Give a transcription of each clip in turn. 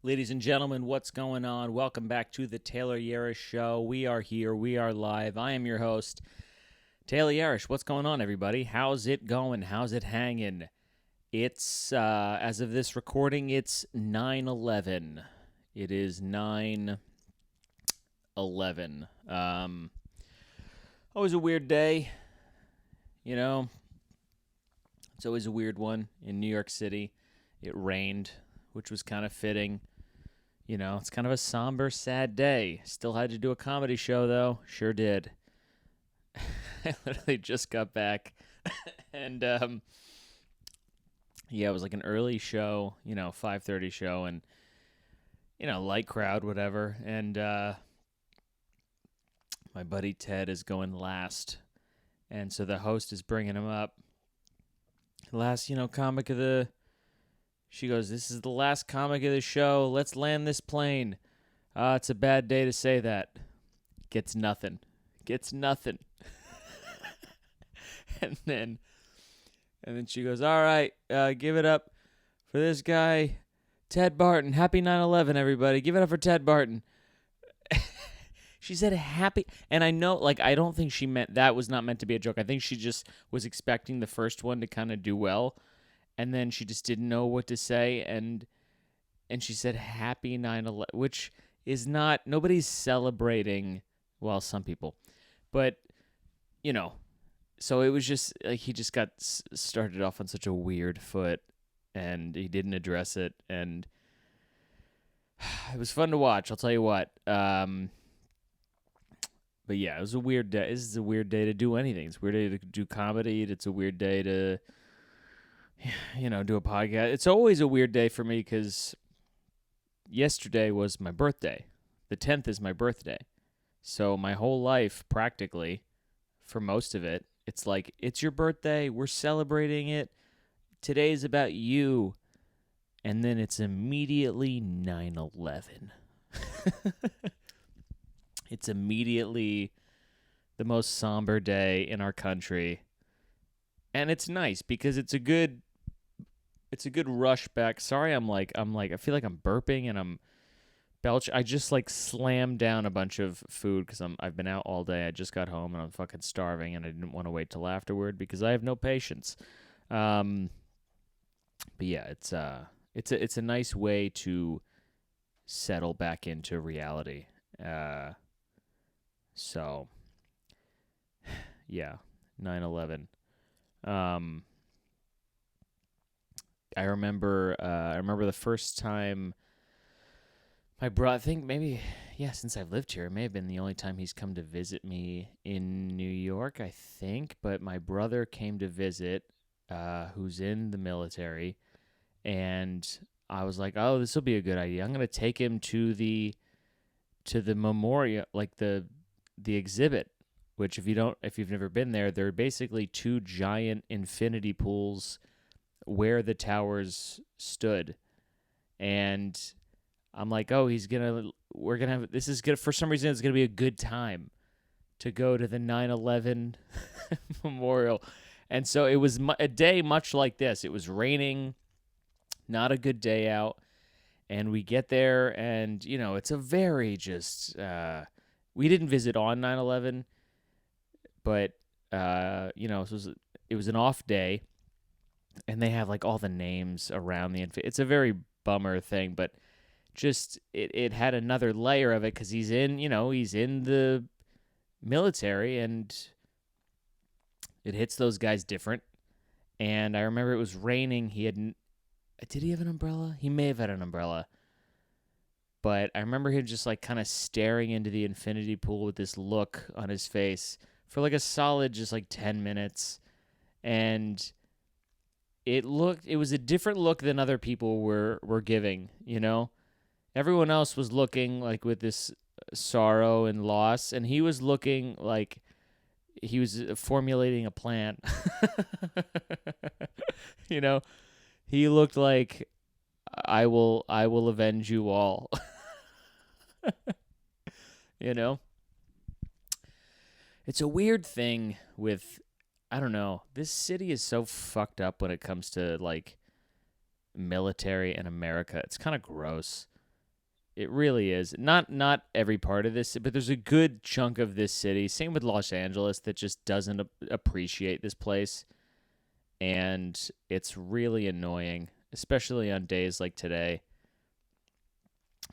Ladies and gentlemen, what's going on? Welcome back to the Tayler Yarish Show. We are here. We are live. I am your host, Tayler Yarish. What's going on, everybody? How's it going? How's it hanging? It's, as of this recording, it's 9/11. It is 9/11. Always a weird day, you know. It's always a weird one in New York City. It rained, which was kind of fitting. You know, it's kind of a somber, sad day. Still had to do a comedy show, though. Sure did. I literally just got back. And, yeah, it was like an early show, 5:30 show. And, light crowd, whatever. And my buddy Ted is going last. And so the host is bringing him up. Last, comic of the... She goes, "This is the last comic of the show. Let's land this plane." It's a bad day to say that. Gets nothing. and then she goes, "All right, give it up for this guy, Ted Barton. Happy 9/11, everybody. Give it up for Ted Barton." She said happy, and I know, I don't think she meant, that was not meant to be a joke. I think she just was expecting the first one to kind of do well. And then she just didn't know what to say, and she said happy 9/11, which is not, nobody's celebrating, well, some people. But, so it was just, he just got started off on such a weird foot, and he didn't address it, and it was fun to watch, I'll tell you what. But yeah, it was a weird day. This is a weird day to do anything. It's a weird day to do comedy. It's a weird day to... do a podcast. It's always a weird day for me because yesterday was my birthday. The 10th is my birthday. So my whole life, practically, for most of it, it's like, it's your birthday, we're celebrating it, today's about you, and then it's immediately 9/11. It's immediately the most somber day in our country. And it's nice because it's a good rush back. Sorry, I feel like I'm burping and I'm belch. I just slammed down a bunch of food because I've been out all day. I just got home and I'm fucking starving and I didn't want to wait till afterward because I have no patience. But yeah, it's a nice way to settle back into reality. So yeah, 9/11. I remember the first time my brother, I think maybe, since I've lived here, it may have been the only time he's come to visit me in New York, I think. But my brother came to visit, who's in the military, and I was like, "Oh, this will be a good idea. I'm going to take him to the memorial, the exhibit." Which, if you've never been there, they're basically two giant infinity pools where the towers stood. And I'm like, "Oh, for some reason, it's gonna be a good time to go to the 9/11 memorial." And so it was a day much like this. It was raining, not a good day out, and we get there, and it's a very just. We didn't visit on 9/11. But, it was an off day, and they have, all the names around it's a very bummer thing, but just, it had another layer of it, because he's in the military, and it hits those guys different, and I remember it was raining. Did he have an umbrella? He may have had an umbrella, but I remember him just, kind of staring into the infinity pool with this look on his face, for a solid just 10 minutes. And it was a different look than other people were giving, Everyone else was looking with this sorrow and loss, and he was looking like he was formulating a plan. He looked like, I will avenge you all. It's a weird thing with, I don't know, this city is so fucked up when it comes to, military and America. It's kind of gross. It really is. Not every part of this, but there's a good chunk of this city. Same with Los Angeles that just doesn't appreciate this place, and it's really annoying, especially on days like today.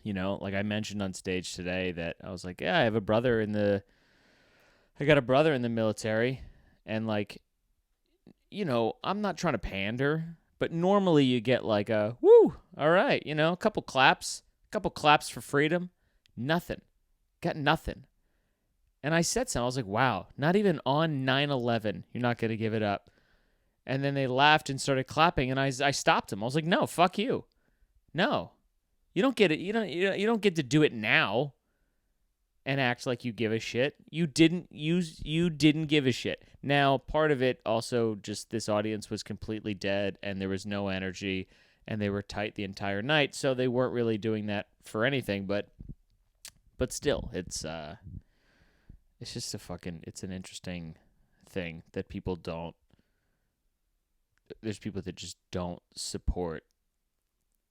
Like I mentioned on stage today that I was like, yeah, I got a brother in the military, and like, I'm not trying to pander, but normally you get like a woo, all right, a couple claps for freedom. Nothing. Got nothing. And I said something. I was like, wow, not even on 9/11, you're not going to give it up. And then they laughed and started clapping, and I stopped them. I was like, no, fuck you. No. You don't get it. You don't get to do it now and act like you give a shit. You didn't give a shit. Now, part of it also just this audience was completely dead and there was no energy and they were tight the entire night, so they weren't really doing that for anything, but still, it's just it's an interesting thing that there's people that just don't support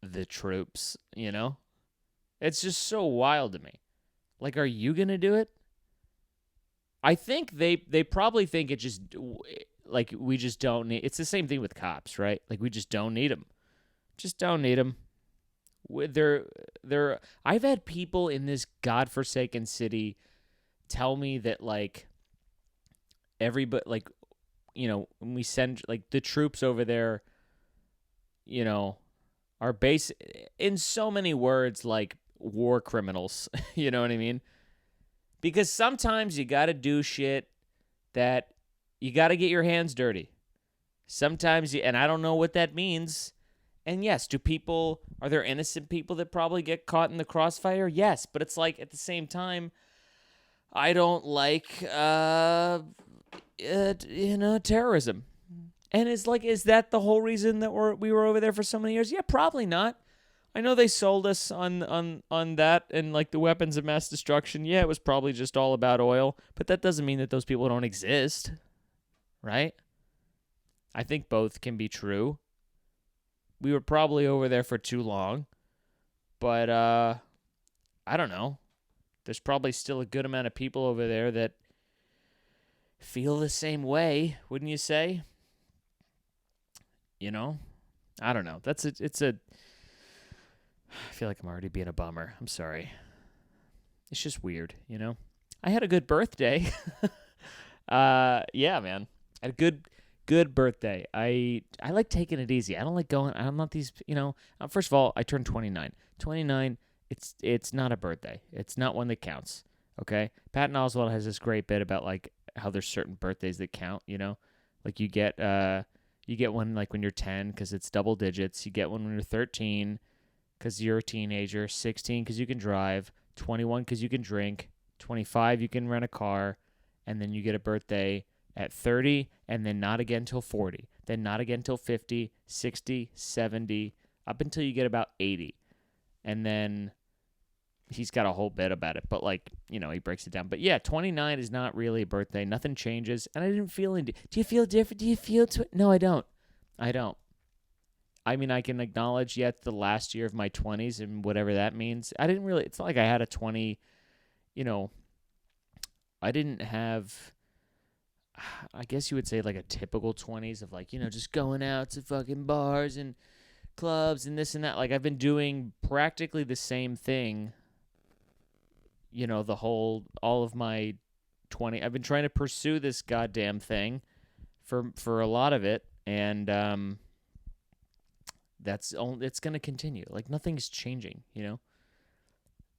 the troops, It's just so wild to me. Like, are you going to do it? I think they probably think it just, like, we just don't need, it's the same thing with cops, right? Like, we just don't need them. Just don't need them. I've had people in this godforsaken city tell me that, like, everybody, like, when we send, like, the troops over there, are based, in so many words, like, war criminals. You know what I mean? Because sometimes you got to do shit that you got to get your hands dirty. Sometimes and I don't know what that means. And yes, are there innocent people that probably get caught in the crossfire? Yes, but it's like, at the same time, I don't like, terrorism. And it's like, is that the whole reason that we were over there for so many years? Yeah, probably not. I know they sold us on that and like the weapons of mass destruction. Yeah, it was probably just all about oil, but that doesn't mean that those people don't exist, right? I think both can be true. We were probably over there for too long, but I don't know. There's probably still a good amount of people over there that feel the same way, wouldn't you say? I don't know. I feel like I'm already being a bummer. I'm sorry. It's just weird, I had a good birthday. Yeah, man. I had a good birthday. I like taking it easy. I don't like going. I'm not these. First of all, I turned 29. 29. It's not a birthday. It's not one that counts. Okay. Patton Oswalt has this great bit about like how there's certain birthdays that count. Like you get one like when you're 10 because it's double digits. You get one when you're 13 because you're a teenager. 16 because you can drive. 21 because you can drink. 25 you can rent a car, and then you get a birthday at 30, and then not again till 40, then not again till 50, 60, 70, up until you get about 80. And then he's got a whole bit about it, but like, he breaks it down. But yeah, 29 is not really a birthday. Nothing changes. And I didn't feel do you feel different? Do you feel no, I don't. I mean, I can acknowledge yet the last year of my 20s and whatever that means. It's not like I had a 20, I didn't have, I guess you would say like a typical 20s of like, just going out to fucking bars and clubs and this and that. Like I've been doing practically the same thing, all of my 20. I've been trying to pursue this goddamn thing for a lot of it. And, it's going to continue. Like nothing's changing,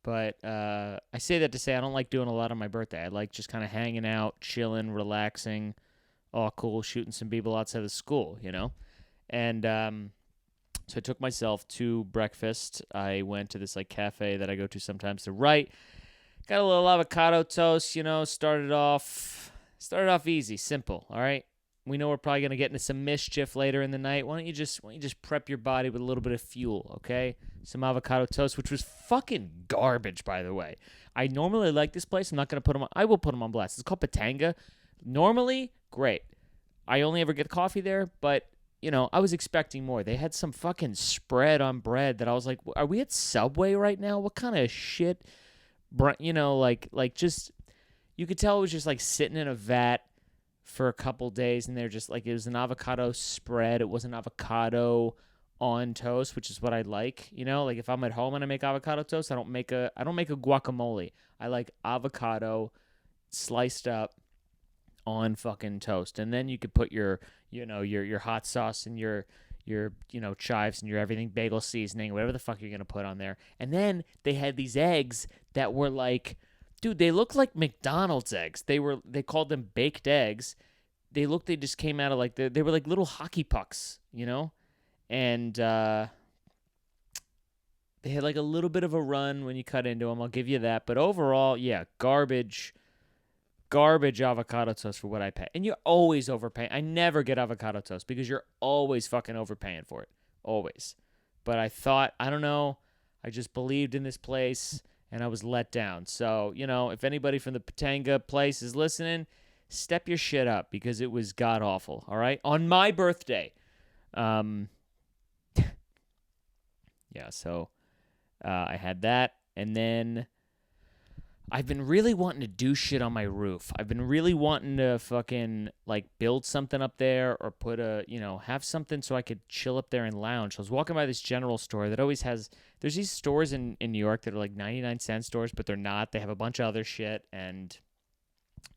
But I say that to say I don't like doing a lot on my birthday. I like just kind of hanging out, chilling, relaxing, all cool, shooting some people outside of school, And so I took myself to breakfast. I went to this like cafe that I go to sometimes to write. Got a little avocado toast, started off easy, simple, all right? We know we're probably going to get into some mischief later in the night. Why don't you just prep your body with a little bit of fuel, okay? Some avocado toast, which was fucking garbage, by the way. I normally like this place. I'm not going to put them on. I will put them on blast. It's called Patanga. Normally, great. I only ever get coffee there, but, I was expecting more. They had some fucking spread on bread that I was like, are we at Subway right now? What kind of shit? Just, you could tell it was just like sitting in a vat for a couple days, and they're just like, it was an avocado spread. It wasn't avocado on toast, which is what I like. Like if I'm at home and I make avocado toast, I don't make a guacamole. I like avocado sliced up on fucking toast, and then you could put your hot sauce and your chives and your everything, bagel seasoning, whatever the fuck you're gonna put on there. And then they had these eggs that were like, dude, they looked like McDonald's eggs. They called them baked eggs. They just came out of like they were like little hockey pucks, and they had like a little bit of a run when you cut into them. I'll give you that, but overall, yeah, garbage avocado toast for what I pay. And you're always overpaying. I never get avocado toast because you're always fucking overpaying for it. Always. But I don't know, I just believed in this place and I was let down. So, if anybody from the Patanga place is listening, step your shit up because it was god awful, all right? On my birthday. Yeah, so I had that, and then I've been really wanting to do shit on my roof. I've been really wanting to fucking like build something up there or put have something so I could chill up there and lounge. I was walking by this general store that always there's these stores in New York that are like 99-cent stores, but they're not. They have a bunch of other shit, and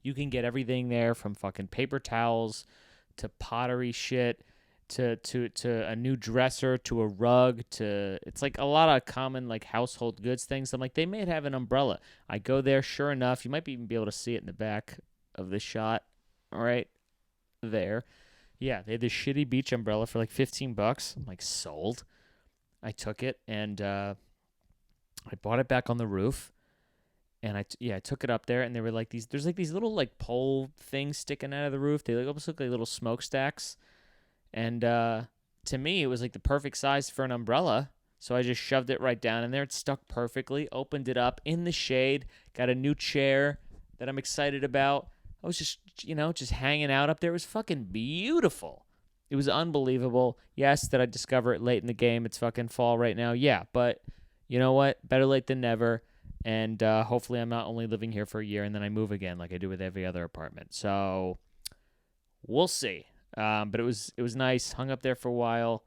you can get everything there from fucking paper towels to pottery shit to a new dresser to a rug to, it's like a lot of common like household goods things. I'm like, they may have an umbrella. I go there, sure enough, you might even be able to see it in the back of the shot right there. Yeah, they had this shitty beach umbrella for like $15. I'm like, sold. I took it, and I bought it back on the roof, and I took it up there, and there were like there's like these little like pole things sticking out of the roof. They almost look like little smokestacks. And to me, it was like the perfect size for an umbrella. So I just shoved it right down in there. It stuck perfectly. Opened it up in the shade. Got a new chair that I'm excited about. I was just hanging out up there. It was fucking beautiful. It was unbelievable. Yes, did I discover it late in the game? It's fucking fall right now. Yeah, but you know what? Better late than never. And hopefully I'm not only living here for a year and then I move again like I do with every other apartment. So we'll see. But it was nice. Hung up there for a while.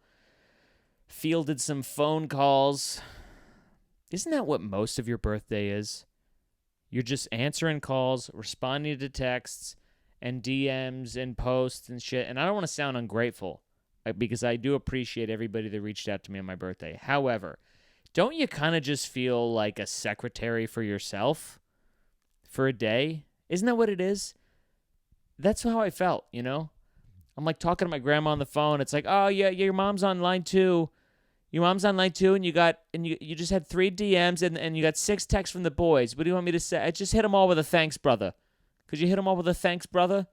Fielded some phone calls. Isn't that what most of your birthday is? You're just answering calls, responding to texts and DMs and posts and shit. And I don't want to sound ungrateful because I do appreciate everybody that reached out to me on my birthday. However, don't you kind of just feel like a secretary for yourself for a day? Isn't that what it is? That's how I felt, I'm like talking to my grandma on the phone. It's like, oh yeah, your mom's online too. Your mom's online too, and you just had 3 DMs and you got 6 texts from the boys. What do you want me to say? I just hit them all with a thanks, brother. Could you hit them all with a thanks, brother?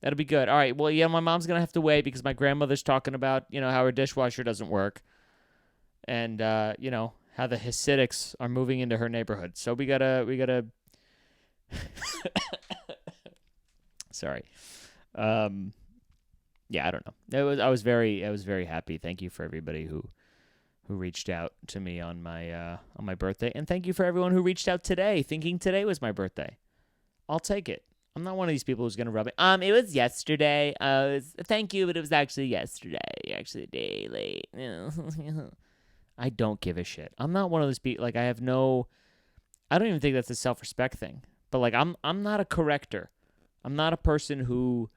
That'll be good. All right. Well, yeah, my mom's gonna have to wait because my grandmother's talking about how her dishwasher doesn't work, and how the Hasidics are moving into her neighborhood. So we gotta. Sorry. Yeah, I don't know. I was very happy. Thank you for everybody who reached out to me on my birthday, and thank you for everyone who reached out today, thinking today was my birthday. I'll take it. I'm not one of these people who's gonna rub it. It was yesterday. Thank you, but it was actually yesterday. You're actually a day late. I don't give a shit. I'm not one of those people. Like I don't even think that's a self-respect thing. But like I'm not a corrector. I'm not a person who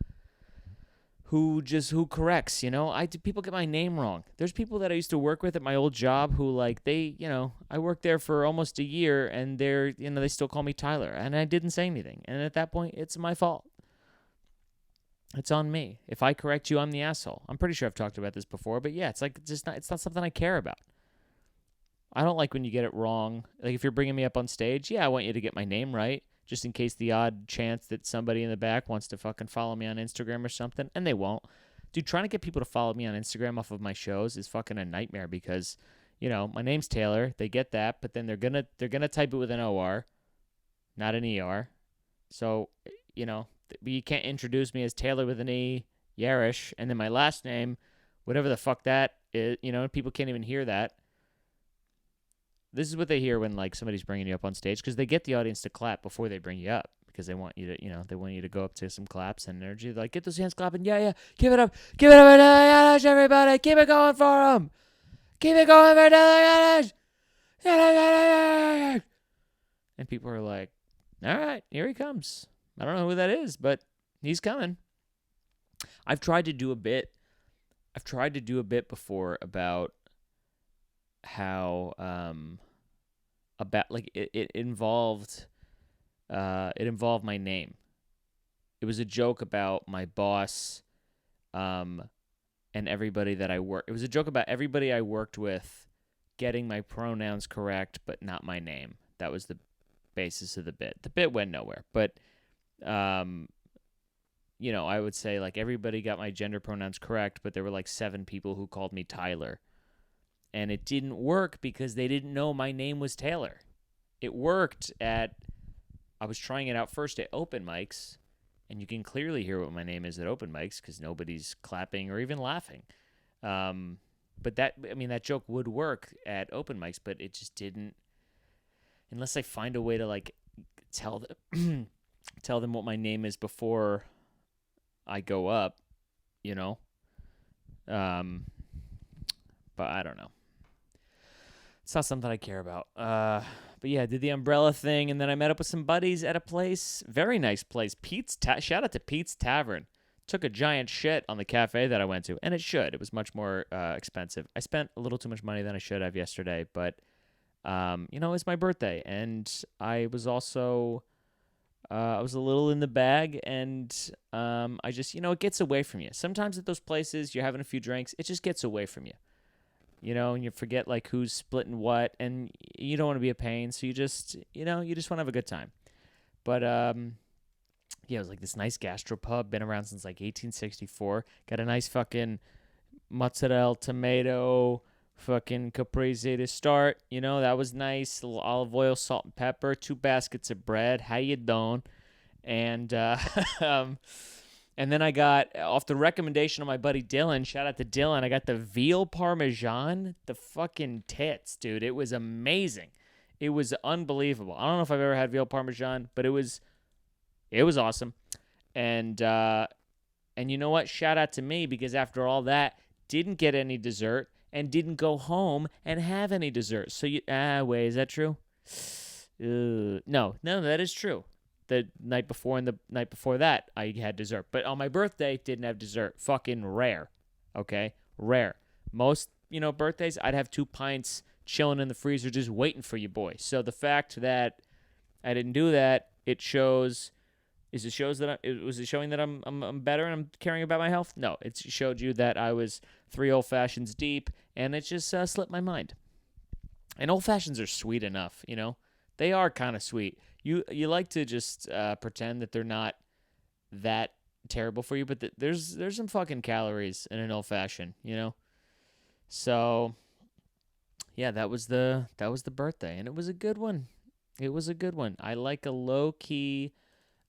corrects, people get my name wrong. There's people that I used to work with at my old job who like I worked there for almost a year and they still call me Tyler and I didn't say anything. And at that point, it's my fault. It's on me. If I correct you, I'm the asshole. I'm pretty sure I've talked about this before, but yeah, it's not something I care about. I don't like when you get it wrong. Like if you're bringing me up on stage, yeah, I want you to get my name right. Just in case the odd chance that somebody in the back wants to fucking follow me on Instagram or something, and they won't. Dude, trying to get people to follow me on Instagram off of my shows is fucking a nightmare because, my name's Taylor. They get that, but then they're gonna type it with an OR, not an ER. So, you can't introduce me as Taylor with an E, Yarish, and then my last name whatever the fuck that is, people can't even hear that. This is what they hear when like somebody's bringing you up on stage, because they get the audience to clap before they bring you up, because they want you to, they want you to go up to some claps and energy. They're like, get those hands clapping. Yeah. Give it up. Give it up for Tayler Yarish, everybody. Keep it going for him. Keep it going for Tayler Yarish. And people are like, all right, here he comes. I don't know who that is, but he's coming. I've tried to do a bit before about how about like it involved my name. It was a joke about my boss and everybody that I work. It was a joke about everybody I worked with getting my pronouns correct but not my name. That was the basis of the bit. The bit went nowhere, but I would say like everybody got my gender pronouns correct, but there were like 7 people who called me Tyler. And it didn't work because they didn't know my name was Taylor. It worked I was trying it out first at open mics, and you can clearly hear what my name is at open mics because nobody's clapping or even laughing. But that joke would work at open mics, but it just didn't, unless I find a way to like tell them what my name is before I go up, but I don't know. It's not something I care about. But yeah, I did the umbrella thing, and then I met up with some buddies at a place, very nice place, shout out to Pete's Tavern. Took a giant shit on the cafe that I went to, and it should. It was much more expensive. I spent a little too much money than I should have yesterday, but it's my birthday, and I was also I was a little in the bag, and I just, it gets away from you. Sometimes at those places, you're having a few drinks, it just gets away from you. And you forget like who's splitting what, and you don't want to be a pain, so you just want to have a good time. But it was like this nice gastropub, been around since like 1864. Got a nice fucking mozzarella, tomato, fucking caprese to start. That was nice. A little olive oil, salt and pepper, 2 baskets of bread. How you doing? And and then I got, off the recommendation of my buddy Dylan, shout out to Dylan, I got the veal parmesan, the fucking tits, dude. It was amazing. It was unbelievable. I don't know if I've ever had veal parmesan, but it was awesome. And you know what? Shout out to me, because after all that, didn't get any dessert and didn't go home and have any dessert. So wait, is that true? No, that is true. The night before and the night before that, I had dessert. But on my birthday, didn't have dessert. Fucking rare. Okay? Rare. Most, birthdays, I'd have 2 pints chilling in the freezer just waiting for you, boy. So the fact that I didn't do that, it shows... was it showing that I'm better and I'm caring about my health? No, it showed you that I was 3 old fashions deep, and it just slipped my mind. And old fashions are sweet enough, They are kind of sweet. You like to just pretend that they're not that terrible for you, but there's some fucking calories in an old fashioned, So yeah, that was the birthday, and it was a good one. I like a low key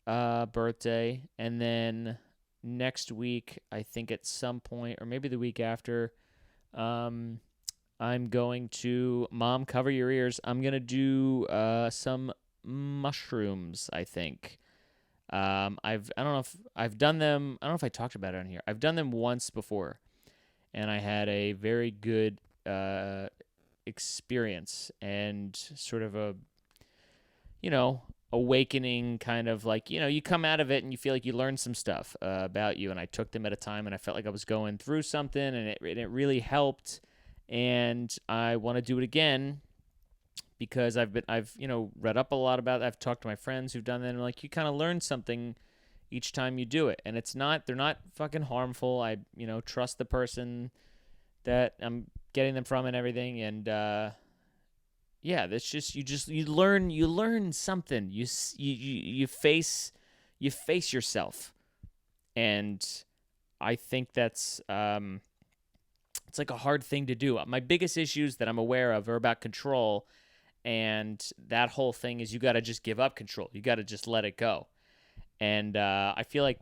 birthday, and then next week, I think at some point, or maybe the week after, I'm going to, Mom, cover your ears. I'm going to do some mushrooms, I think. I don't know if I've done them. I don't know if I talked about it on here. I've done them once before, and I had a very good experience, and sort of a, awakening, kind of like, you come out of it and you feel like you learned some stuff about you. And I took them at a time, and I felt like I was going through something, and it really helped. And I want to do it again, because I've read up a lot about it. I've talked to my friends who've done that, and like, you kind of learn something each time you do it, and they're not fucking harmful. I trust the person that I'm getting them from and everything, and that's just you learn something. You face yourself, and I think that's it's like a hard thing to do. My biggest issues that I'm aware of are about control, and that whole thing is you got to just give up control. You got to just let it go. And I feel like,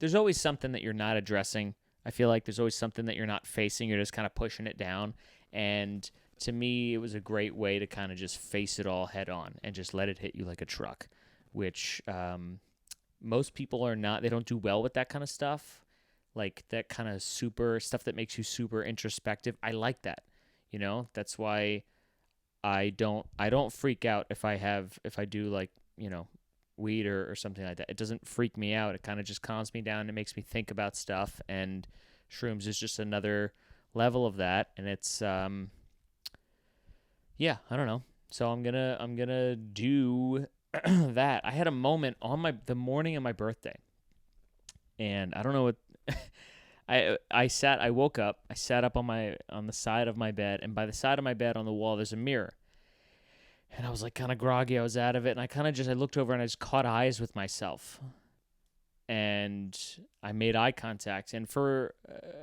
there's always something that you're not addressing. I feel like there's always something that you're not facing. You're just kind of pushing it down. And to me, it was a great way to kind of just face it all head on and just let it hit you like a truck, which most people are not. They don't do well with that kind of stuff, like that kind of super stuff that makes you super introspective. I like that. That's why I don't freak out if I do like, weed or something like that. It doesn't freak me out. It kind of just calms me down. It makes me think about stuff, and shrooms is just another level of that. And it's yeah, I don't know. So I'm gonna do that. I had a moment on the morning of my birthday, and I don't know what I woke up, I sat up on the side of my bed, and by the side of my bed on the wall there's a mirror. And I was like kind of groggy, I was out of it, and I looked over and I just caught eyes with myself. And I made eye contact, and for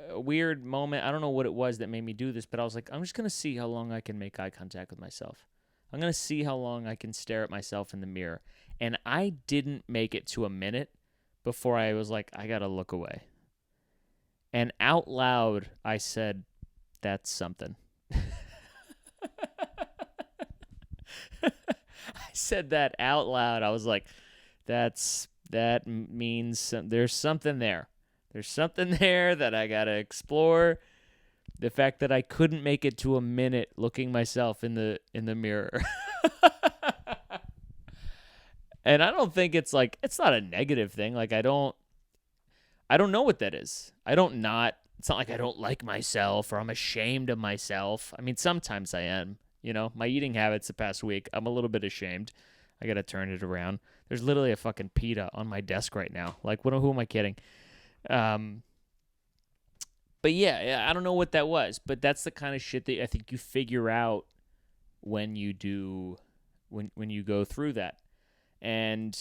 a weird moment, I don't know what it was that made me do this, but I was like, I'm just going to see how long I can make eye contact with myself. I'm going to see how long I can stare at myself in the mirror. And I didn't make it to a minute before I was like, I got to look away. And out loud, I said, that's something. I said that out loud. I was like, that means there's something there. There's something there that I got to explore. The fact that I couldn't make it to a minute looking myself in the mirror. And I don't think it's not a negative thing. Like I don't know what that is. It's not like I don't like myself or I'm ashamed of myself. I mean, sometimes I am. My eating habits the past week, I'm a little bit ashamed. I got to turn it around. There's literally a fucking pita on my desk right now. Like, who am I kidding? But yeah, I don't know what that was. But that's the kind of shit that I think you figure out when you when you go through that. And,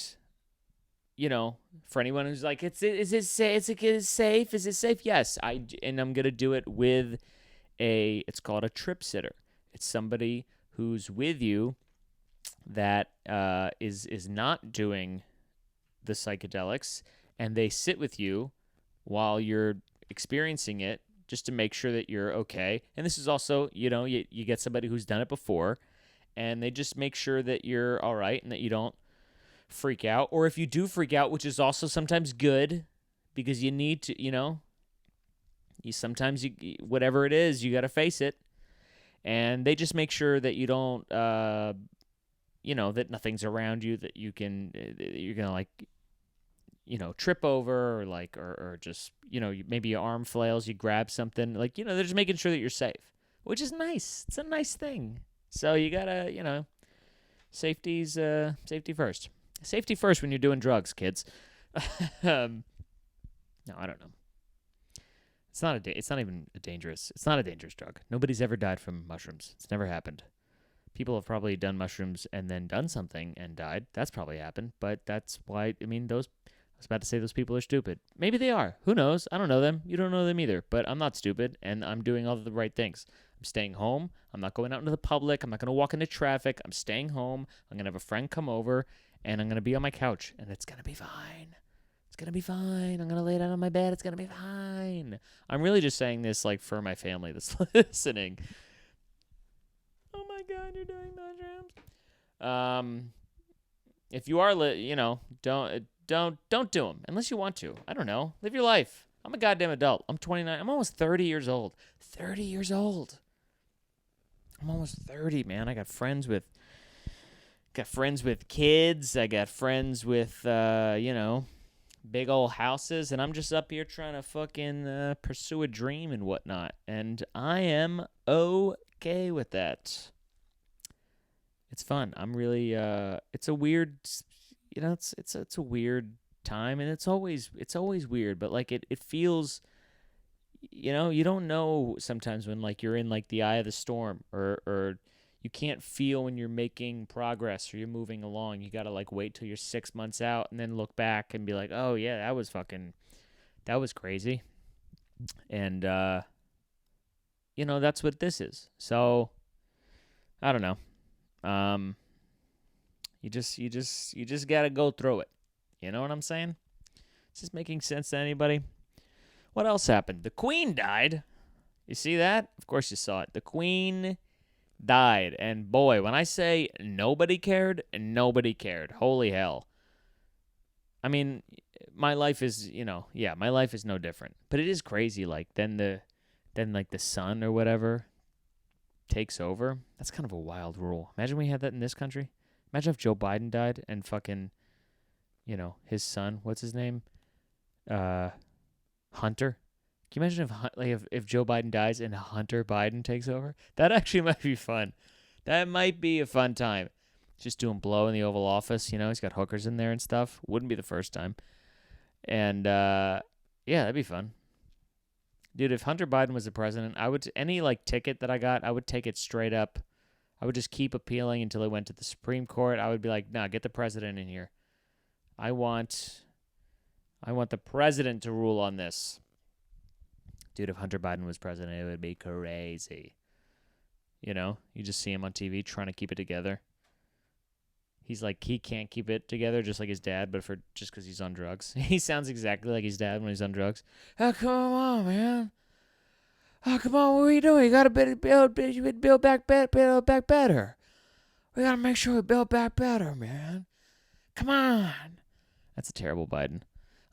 for anyone who's like, is it safe? Is it safe? Yes. And I'm going to do it with it's called a trip sitter. It's somebody who's with you that is not doing the psychedelics, and they sit with you while you're experiencing it just to make sure that you're okay. And this is also, you get somebody who's done it before, and they just make sure that you're all right and that you don't freak out. Or if you do freak out, which is also sometimes good because you need to, sometimes whatever it is, you got to face it. And they just make sure that you don't, that nothing's around you that you're gonna trip over or just, maybe your arm flails, you grab something, they're just making sure that you're safe, which is nice. It's a nice thing. So you gotta, safety first. Safety first when you're doing drugs, kids. No, I don't know. It's not a dangerous drug. Nobody's ever died from mushrooms. It's never happened. People have probably done mushrooms and then done something and died. That's probably happened. But that's why, I was about to say those people are stupid. Maybe they are. Who knows? I don't know them. You don't know them either. But I'm not stupid, and I'm doing all the right things. I'm staying home. I'm not going out into the public. I'm not going to walk into traffic. I'm staying home. I'm going to have a friend come over, and I'm going to be on my couch, and it's going to be fine. It's going to be fine. I'm going to lay down on my bed. It's going to be fine. I'm really just saying this for my family that's listening. Oh my God, you're doing mushrooms. If you are, don't do them unless you want to. I don't know. Live your life. I'm a goddamn adult. I'm 29. I'm almost 30 years old. 30 years old. I'm almost 30, man. I got friends with kids. I got friends with, big old houses, and I'm just up here trying to fucking pursue a dream and whatnot. And I am okay with that. It's fun. I'm really it's a weird, it's a weird time, and it's always weird, but it feels, you don't know sometimes when you're in the eye of the storm, or you can't feel when you're making progress or you're moving along. You got to wait till you're 6 months out and then look back and be like, oh yeah, that was crazy. And, that's what this is. So I don't know. You just got to go through it. You know what I'm saying? Is this making sense to anybody? What else happened? The Queen died. You see that? Of course you saw it. The Queen died. And boy, when I say nobody cared, nobody cared. Holy hell. I mean, my life is, my life is no different. But it is crazy. Like, then the son or whatever takes over. That's kind of a wild rule. Imagine we had that in this country. Imagine if Joe Biden died and fucking, his son, what's his name? Hunter. Can you imagine if Joe Biden dies and Hunter Biden takes over? That actually might be fun. That might be a fun time. Just doing blow in the Oval Office. He's got hookers in there and stuff. Wouldn't be the first time. And, yeah, that'd be fun. Dude, if Hunter Biden was the president, any ticket that I got, I would take it straight up. I would just keep appealing until it went to the Supreme Court. I would be like, nah, get the president in here. I want the president to rule on this. Dude, if Hunter Biden was president, it would be crazy. You just see him on TV trying to keep it together. He's like, he can't keep it together just like his dad, but just because he's on drugs. He sounds exactly like his dad when he's on drugs. Oh, come on, man. Oh, come on, what are you doing? You got to build back better. We got to make sure we build back better, man. Come on. That's a terrible Biden.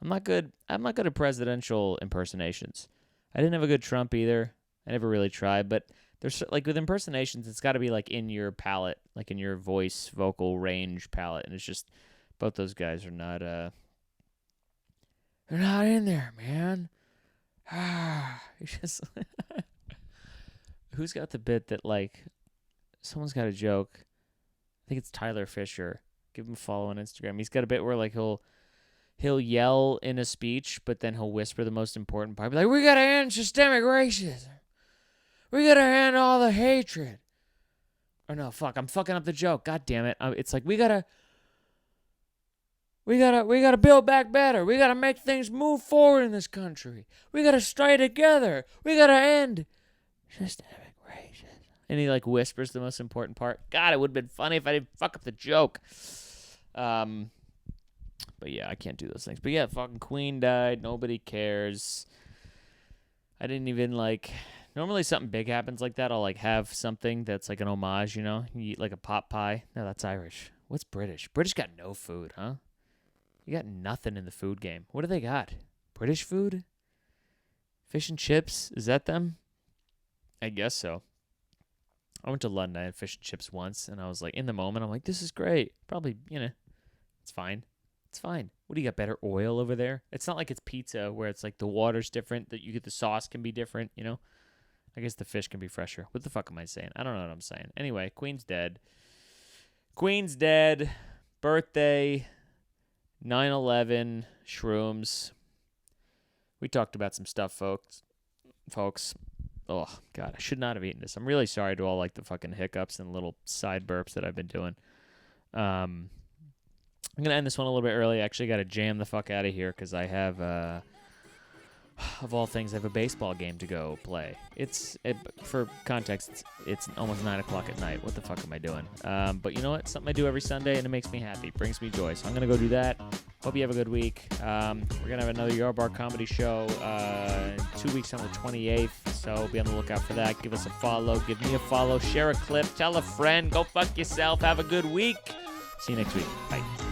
I'm not good at presidential impersonations. I didn't have a good Trump either. I never really tried, but there's with impersonations, it's got to be in your palette, in your vocal range palette, and it's just both those guys are not they're not in there, man. It's just who's got the bit that someone's got a joke. I think it's Tyler Fisher. Give him a follow on Instagram. He's got a bit where he'll yell in a speech, but then he'll whisper the most important part. Be like, we gotta end systemic racism. We gotta end all the hatred. Or no, fuck, I'm fucking up the joke. God damn it. It's we gotta build back better. We gotta make things move forward in this country. We gotta stay together. We gotta end systemic racism. And he whispers the most important part. God, it would have been funny if I didn't fuck up the joke. But yeah, I can't do those things. But yeah, fucking Queen died. Nobody cares. I didn't even normally something big happens like that. I'll have something that's an homage, You eat a pot pie. No, that's Irish. What's British? British got no food, huh? You got nothing in the food game. What do they got? British food? Fish and chips? Is that them? I guess so. I went to London. I had fish and chips once, and I was in the moment, I'm like, this is great. Probably, it's fine. It's fine. What do you got? Better oil over there? It's not like it's pizza where it's the water's different, that you get the sauce can be different, I guess the fish can be fresher. What the fuck am I saying? I don't know what I'm saying. Anyway, Queen's dead. Queen's dead. Birthday. 9/11. Shrooms. We talked about some stuff, folks. Oh, God. I should not have eaten this. I'm really sorry to all the fucking hiccups and little side burps that I've been doing. I'm going to end this one a little bit early. I actually got to jam the fuck out of here because I have, of all things, I have a baseball game to go play. For context, it's almost 9 o'clock at night. What the fuck am I doing? But you know what? Something I do every Sunday, and it makes me happy. It brings me joy. So I'm going to go do that. Hope you have a good week. We're going to have another Yard Bar comedy show 2 weeks on the 28th. So be on the lookout for that. Give us a follow. Give me a follow. Share a clip. Tell a friend. Go fuck yourself. Have a good week. See you next week. Bye.